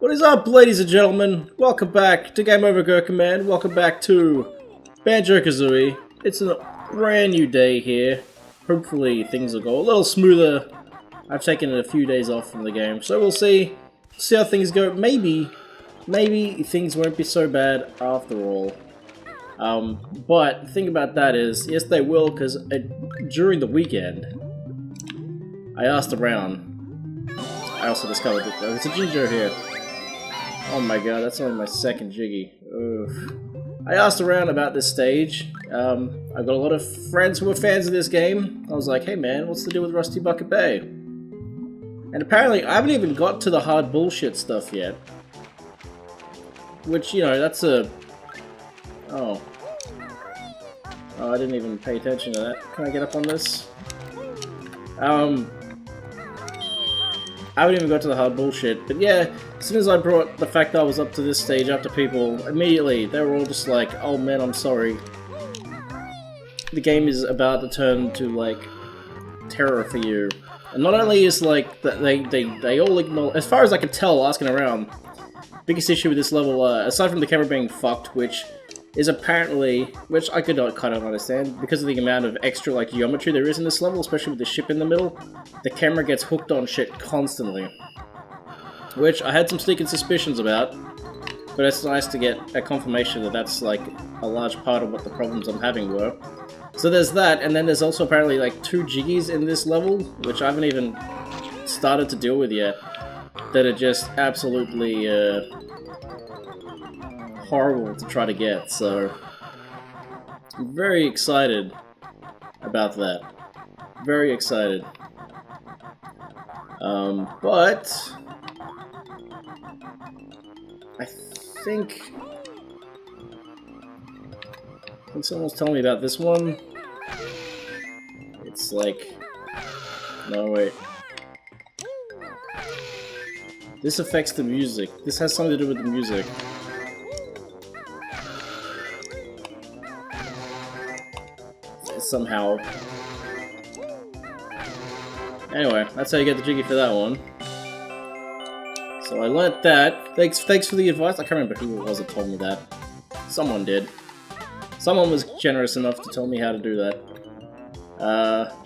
What is up, ladies and gentlemen? Welcome back to Game Over Gurkha Man. Welcome back to Banjo Kazooie. It's a brand new day here. Hopefully things will go a little smoother. I've taken a few days off from the game, so we'll see how things go. Maybe things won't be so bad after all. But the thing about that is, yes, they will, because during the weekend, I asked around. I also discovered that there's a Jinjo here. Oh my god, that's only my second Jiggy. Oof. I asked around about this stage. I've got a lot of friends who are fans of this game. I was like, hey man, what's the deal with Rusty Bucket Bay? And apparently, I haven't even got to the hard bullshit stuff yet. Which, you know, that's a... Oh, I didn't even pay attention to that. Can I get up on this? I haven't even got to the hard bullshit, but yeah, as soon as I brought the fact that I was up to this stage up to people, immediately they were all just like, oh man, I'm sorry. The game is about to turn to, like, terror for you. And not only is, like, they all ignore, as far as I can tell, asking around, biggest issue with this level, aside from the camera being fucked, which is apparently, which I could not kind of understand, because of the amount of extra, like, geometry there is in this level, especially with the ship in the middle, the camera gets hooked on shit constantly. Which I had some sneaking suspicions about, but it's nice to get a confirmation that that's, like, a large part of what the problems I'm having were. So there's that, and then there's also apparently, like, 2 Jiggies in this level, which I haven't even started to deal with yet, that are just absolutely, horrible to try to get, so I'm very excited about that. Very excited. But I think someone's telling me about this one. It's like, no wait. This affects the music. This has something to do with the music. Somehow. Anyway, that's how you get the Jiggy for that one. So I learnt that. Thanks for the advice. I can't remember who it was that told me that. Someone did. Someone was generous enough to tell me how to do that.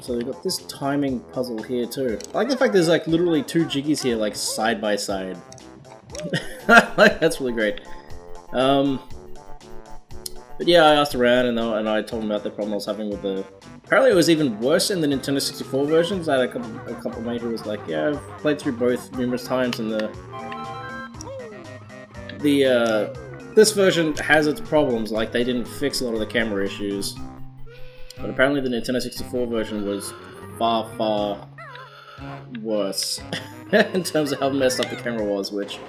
So we've got this timing puzzle here too. I like the fact there's like literally 2 Jiggies here, like side by side. That's really great. But yeah, I asked around and I told them about the problem I was having with the... Apparently it was even worse in the Nintendo 64 versions. I had a couple of mates who was like, yeah, I've played through both numerous times and this version has its problems, like they didn't fix a lot of the camera issues. But apparently the Nintendo 64 version was far, far worse in terms of how messed up the camera was, which...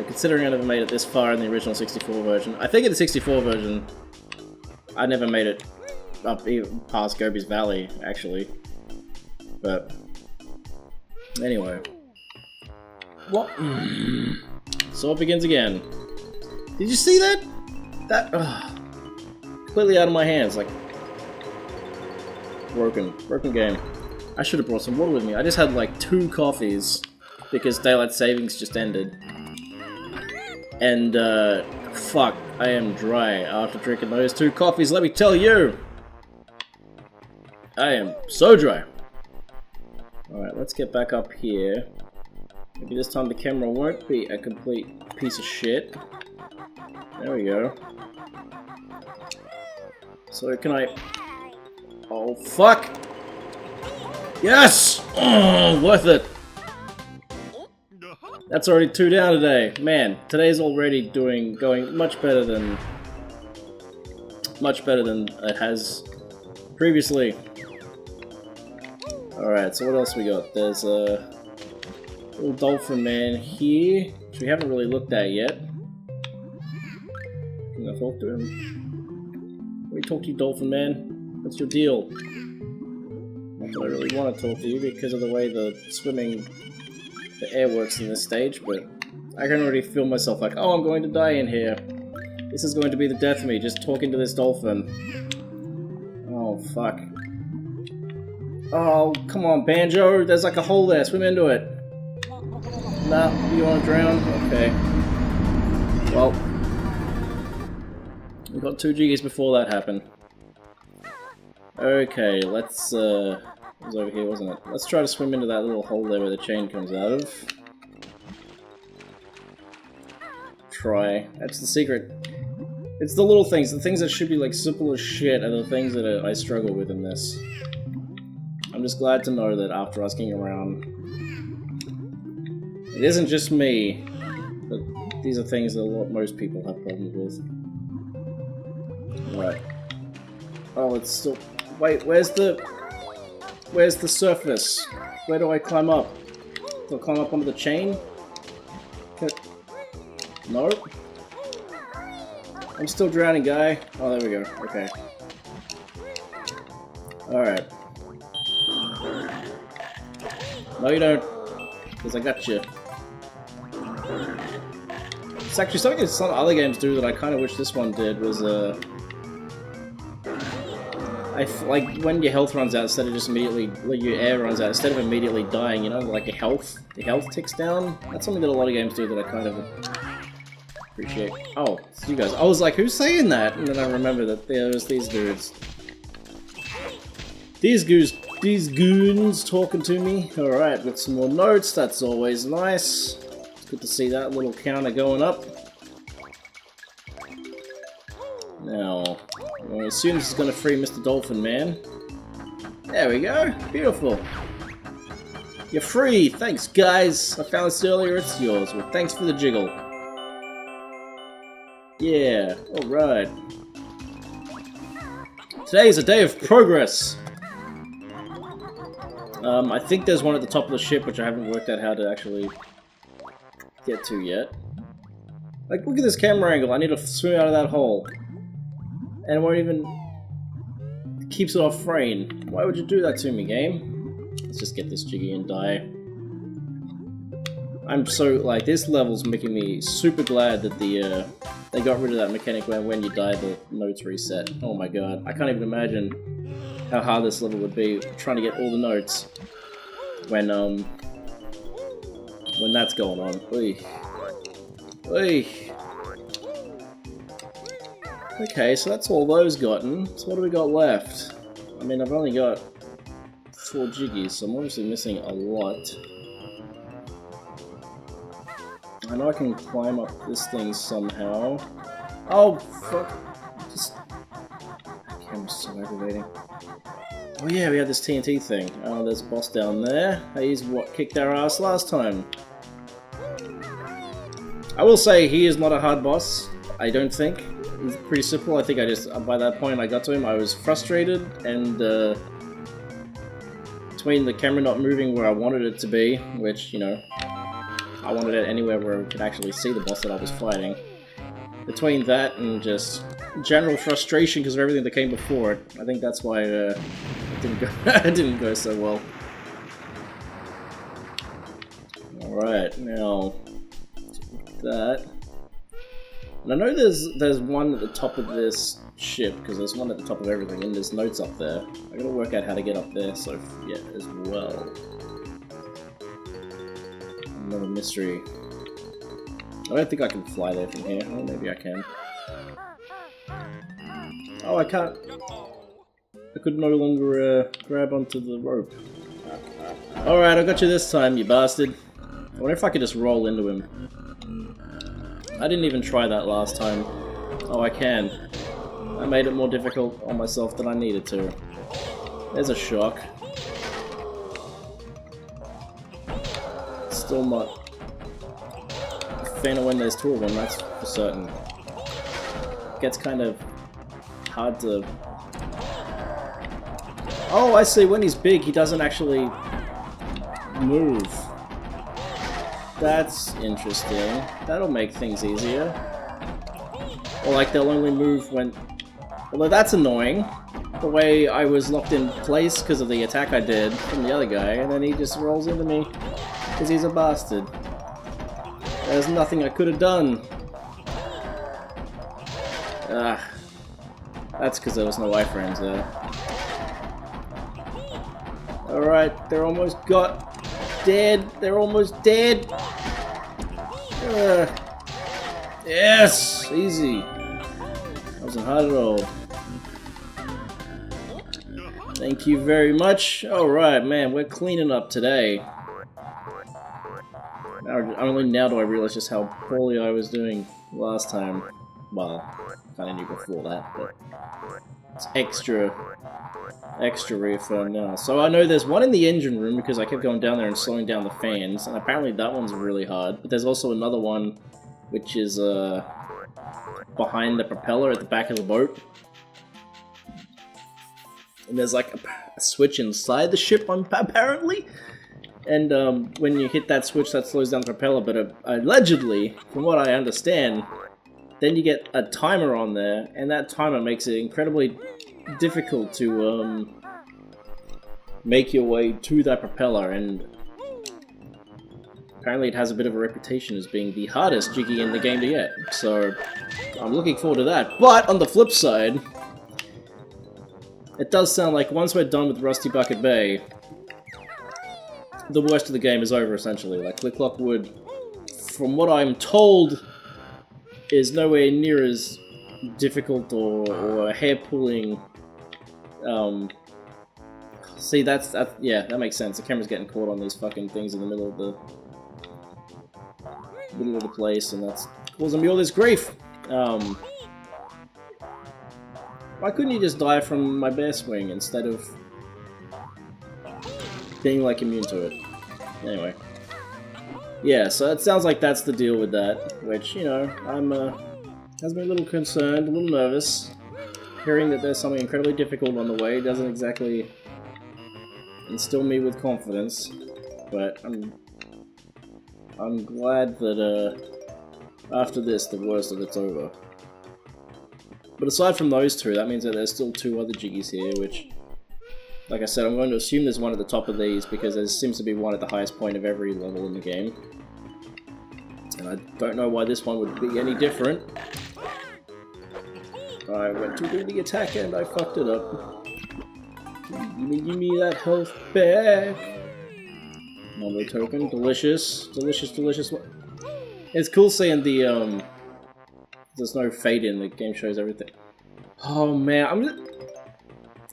Considering I never made it this far in the original 64 version. I think in the 64 version, I never made it up even past Gobi's Valley, actually. But, anyway. What? So it begins again. Did you see that? That, completely out of my hands, like... Broken game. I should have brought some water with me. I just had like 2 coffees, because daylight savings just ended. And, fuck, I am dry after drinking those 2 coffees, let me tell you! I am so dry. Alright, let's get back up here. Maybe this time the camera won't be a complete piece of shit. There we go. So can I... Oh, fuck! Yes! Oh, worth it! That's already 2 down today. Man, today's already going much better than it has previously. Alright, so what else we got? There's a little dolphin man here, which we haven't really looked at yet. Can I talk to him? Let me talk to you, dolphin man. What's your deal? Not that I really want to talk to you because of the way the air works in this stage, but I can already feel myself like, oh, I'm going to die in here. This is going to be the death of me, just talking to this dolphin. Oh, fuck. Oh, come on, Banjo. There's like a hole there. Swim into it. Nah, you wanna drown? Okay. Well, we got 2 Jiggies before that happened. Okay, let's, it was over here, wasn't it? Let's try to swim into that little hole there where the chain comes out of. Try. That's the secret. It's the little things. The things that should be like simple as shit are the things that I struggle with in this. I'm just glad to know that after asking around, it isn't just me, but these are things that most people have problems with. Right. Oh, it's still... Wait, where's the surface? Where do I climb up? Do I climb up onto the chain? Nope. I'm still drowning, guy. Oh, there we go. Okay. Alright. No, you don't. Because I got you. It's actually something that some other games do that I kind of wish this one did was, like, when your health runs out, instead of just immediately, like, your air runs out, instead of immediately dying, you know, like your health ticks down. That's something that a lot of games do that I kind of appreciate. Oh, it's you guys. I was like, who's saying that? And then I remember that there was these dudes. These goons talking to me. Alright, got some more notes, that's always nice. It's good to see that little counter going up. Now, I assume this is going to free Mr. Dolphin Man. There we go, beautiful. You're free, thanks guys. I found this earlier, it's yours. Well, thanks for the jiggle. Yeah, alright. Today is a day of progress. I think there's one at the top of the ship which I haven't worked out how to actually get to yet. Like, look at this camera angle, I need to swim out of that hole. And it won't even... keeps it off frame. Why would you do that to me, game? Let's just get this Jiggy and die. I'm so, like, this level's making me super glad that the, they got rid of that mechanic where when you die the notes reset. Oh my god, I can't even imagine how hard this level would be trying to get all the notes when that's going on. Oy. Oy. Okay, so that's all those gotten. So what do we got left? I mean, I've only got 4 Jiggies, so I'm obviously missing a lot. I know I can climb up this thing somehow. Oh, fuck. Just... the camera's so aggravating. Oh yeah, we had this TNT thing. Oh, there's a boss down there. He's what kicked our ass last time. I will say, he is not a hard boss, I don't think. He's pretty simple. I think I just, by that point I got to him, I was frustrated, and between the camera not moving where I wanted it to be, which, you know, I wanted it anywhere where I could actually see the boss that I was fighting. Between that and just general frustration because of everything that came before it, I think that's why it didn't go so well. Alright, now that. And I know there's one at the top of this ship, because there's one at the top of everything, and there's notes up there. I gotta work out how to get up there, so yeah, as well. Another mystery. I don't think I can fly there from here. Oh, maybe I can. Oh, I can't. I could no longer grab onto the rope. Alright, I got you this time, you bastard. I wonder if I could just roll into him. I didn't even try that last time. Oh, I can. I made it more difficult on myself than I needed to. There's a shock. Still not a fan of when there's 2 of them, that's for certain. It gets kind of hard to... Oh, I see, when he's big, he doesn't actually move. That's interesting. That'll make things easier. Or like they'll only move when... Although that's annoying. The way I was locked in place because of the attack I did from the other guy, and then he just rolls into me because he's a bastard. There's nothing I could have done. Ah. That's because there was no iframes there. Alright, they're almost dead. They're almost dead. Yes! Easy. That wasn't hard at all. Thank you very much. Alright, man, we're cleaning up today. Only now do I realize just how poorly I was doing last time. Well, kinda knew before that, but it's extra reaffirmed now. So I know there's one in the engine room because I kept going down there and slowing down the fans, and apparently that one's really hard. But there's also another one which is behind the propeller at the back of the boat. And there's like a switch inside the ship, apparently. And when you hit that switch, that slows down the propeller. But allegedly, from what I understand, then you get a timer on there, and that timer makes it incredibly difficult to make your way to that propeller. And apparently, it has a bit of a reputation as being the hardest Jiggy in the game to get. So I'm looking forward to that. But on the flip side, it does sound like once we're done with Rusty Bucket Bay, the worst of the game is over, essentially. Like, Click Clock Wood, from what I'm told, is nowhere near as difficult or hair-pulling. See, yeah, that makes sense. The camera's getting caught on these fucking things in the middle of the place, and that's causing me all this grief. Why couldn't you just die from my bear swing instead of being, like, immune to it? Anyway. Yeah, so it sounds like that's the deal with that, which, you know, has me a little concerned, a little nervous. Hearing that there's something incredibly difficult on the way doesn't exactly instill me with confidence, but I'm glad that, after this, the worst of it's over. But aside from those two, that means that there's still two other Jiggies here, which, like I said, I'm going to assume there's one at the top of these, because there seems to be one at the highest point of every level in the game. And I don't know why this one would be any different. I went to do the attack and I fucked it up. Give me that health back! Another token, delicious. Delicious, delicious. It's cool seeing the, there's no fade in, the game shows everything. Oh man,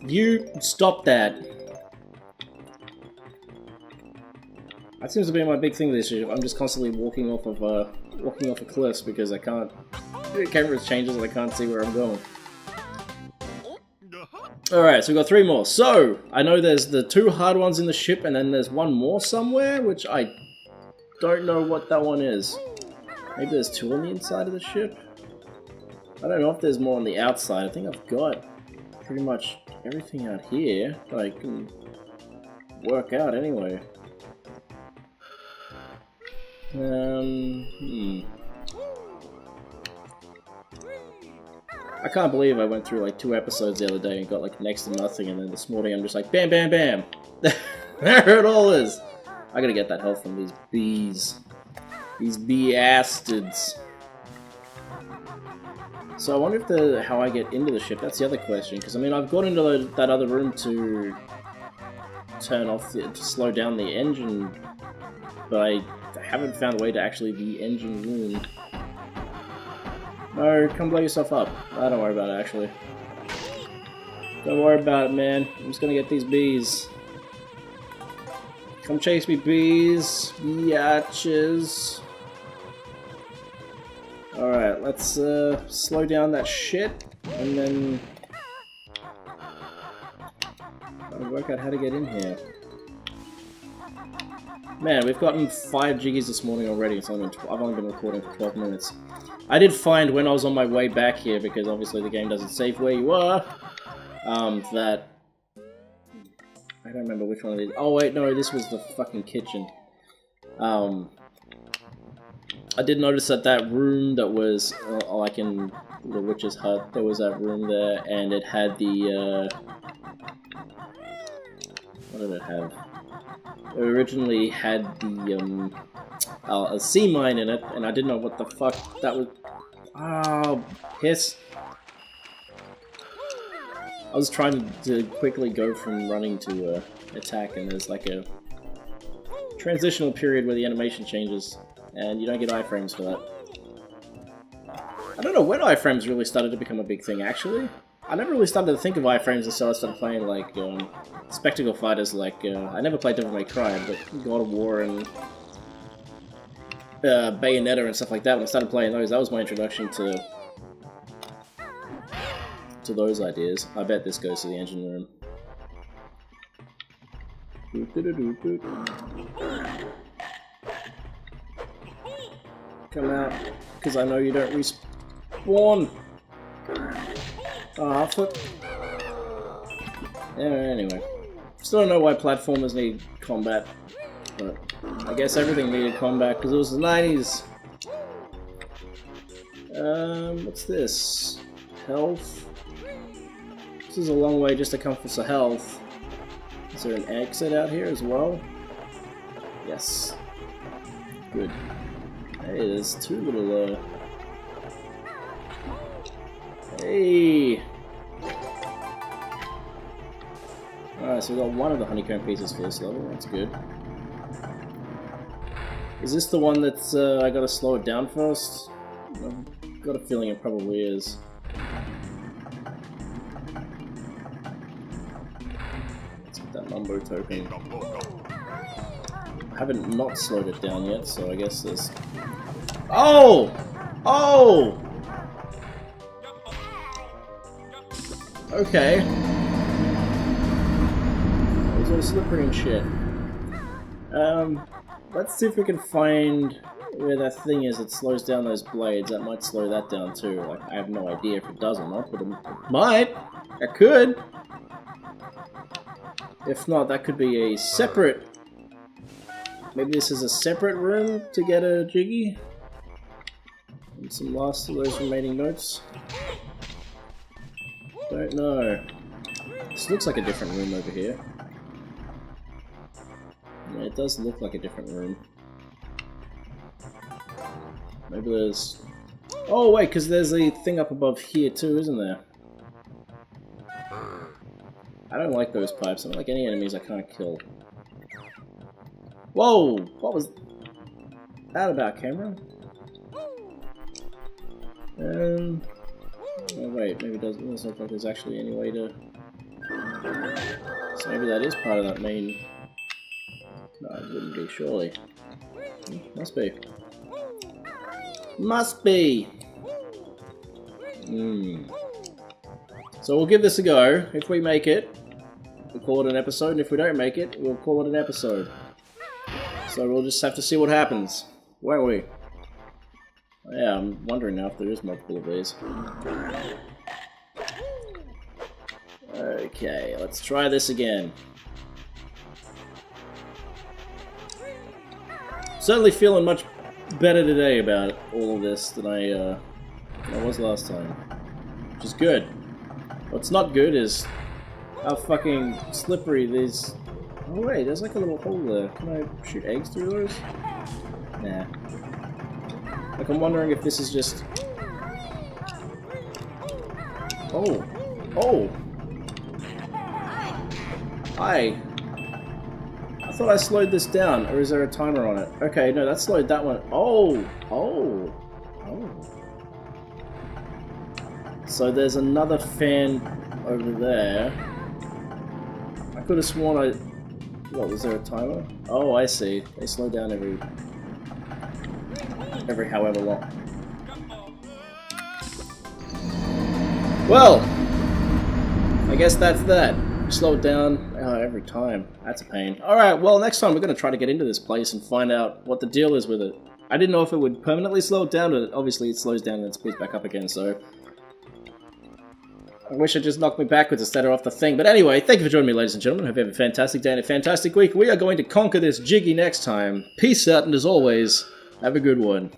you stop that. That seems to be my big thing this year. I'm just constantly walking off of cliffs because I can't. The camera changes and I can't see where I'm going. Alright, so we've got 3 more. So, I know there's the 2 hard ones in the ship, and then there's one more somewhere, which I don't know what that one is. Maybe there's 2 on the inside of the ship? I don't know if there's more on the outside. I think I've got pretty much everything out here that I can work out anyway. I can't believe I went through like 2 episodes the other day and got like next to nothing, and then this morning I'm just like bam bam bam. There it all is. I gotta get that health from these bees. These bee-astards. So I wonder if how I get into the ship, that's the other question, because I mean I've got into that other room to turn off, to slow down the engine, but I haven't found a way to actually the engine room. No, come blow yourself up. Don't worry about it, actually. Don't worry about it, man. I'm just gonna get these bees. Come chase me, bees. Biatches. Alright, let's slow down that shit, and then I'll work out how to get in here. Man, we've gotten 5 Jiggies this morning already, so I've only been recording for 12 minutes. I did find when I was on my way back here, because obviously the game doesn't save where you are, that... I don't remember which one of these... Oh wait, no, this was the fucking kitchen. I did notice that room that was, like in the witch's hut, there was that room there, and it had the, what did it have? It originally had the, a sea mine in it, and I didn't know what the fuck that was. Oh, piss. I was trying to quickly go from running to attack, and there's like a transitional period where the animation changes. and you don't get iframes for that. I don't know when iframes really started to become a big thing, actually. I never really started to think of iframes until I started playing, like, spectacle fighters, like, I never played Devil May Cry, but God of War and Bayonetta and stuff like that. When I started playing those, that was my introduction to those ideas. I bet this goes to the engine room. Come out, because I know you don't respawn. Ah, flip. Yeah, anyway. Still don't know why platformers need combat, but I guess everything needed combat because it was the 90s. What's this? Health? This is a long way just to come for some health. Is there an exit out here as well? Yes. Good. Hey, there's two little, Hey! Alright, so we got one of the honeycomb pieces for this level, that's good. Is this the one that's, I gotta slow it down first? I've got a feeling it probably is. Let's get that Mumbo token. I haven't not slowed it down yet, so I guess there's... Oh! Oh! Okay. It was all slippery and shit. Let's see if we can find where that thing is that slows down those blades. That might slow that down too. Like, I have no idea if it does or not, but it might. It could. If not, that could be a separate... Maybe this is a separate room to get a Jiggy? And some last of those remaining notes. Don't know. This looks like a different room over here. Yeah, it does look like a different room. Maybe there's... Oh wait, because there's a thing up above here too, isn't there? I don't like those pipes. I don't like any enemies I can't kill. Whoa! What was that about, camera? Oh wait, maybe it doesn't look like there's actually any way to... So maybe that is part of that main... No, it wouldn't be, surely. Must be. Must be! So we'll give this a go. If we make it, we'll call it an episode, and if we don't make it, we'll call it an episode. So we'll just have to see what happens, won't we? Yeah, I'm wondering now if there is multiple of these. Okay, let's try this again. Certainly feeling much better today about all of this than I was last time. Which is good. What's not good is how fucking slippery these... Oh wait, there's like a little hole there. Can I shoot eggs through those? Nah. Like, I'm wondering if this is just... Oh! Oh! Hi! I thought I slowed this down, or is there a timer on it? Okay, no, that slowed that one. Oh! Oh! Oh! So there's another fan over there. I could have sworn I... What, was there a timer? Oh, I see. They slow down every however long. Well, I guess that's that. Slow it down every time. That's a pain. Alright, well, next time we're going to try to get into this place and find out what the deal is with it. I didn't know if it would permanently slow it down, but obviously it slows down and it speeds back up again, so... I wish it just knocked me backwards instead of off the thing. But anyway, thank you for joining me, ladies and gentlemen. Hope you have a fantastic day and a fantastic week. We are going to conquer this Jiggy next time. Peace out, and as always, have a good one.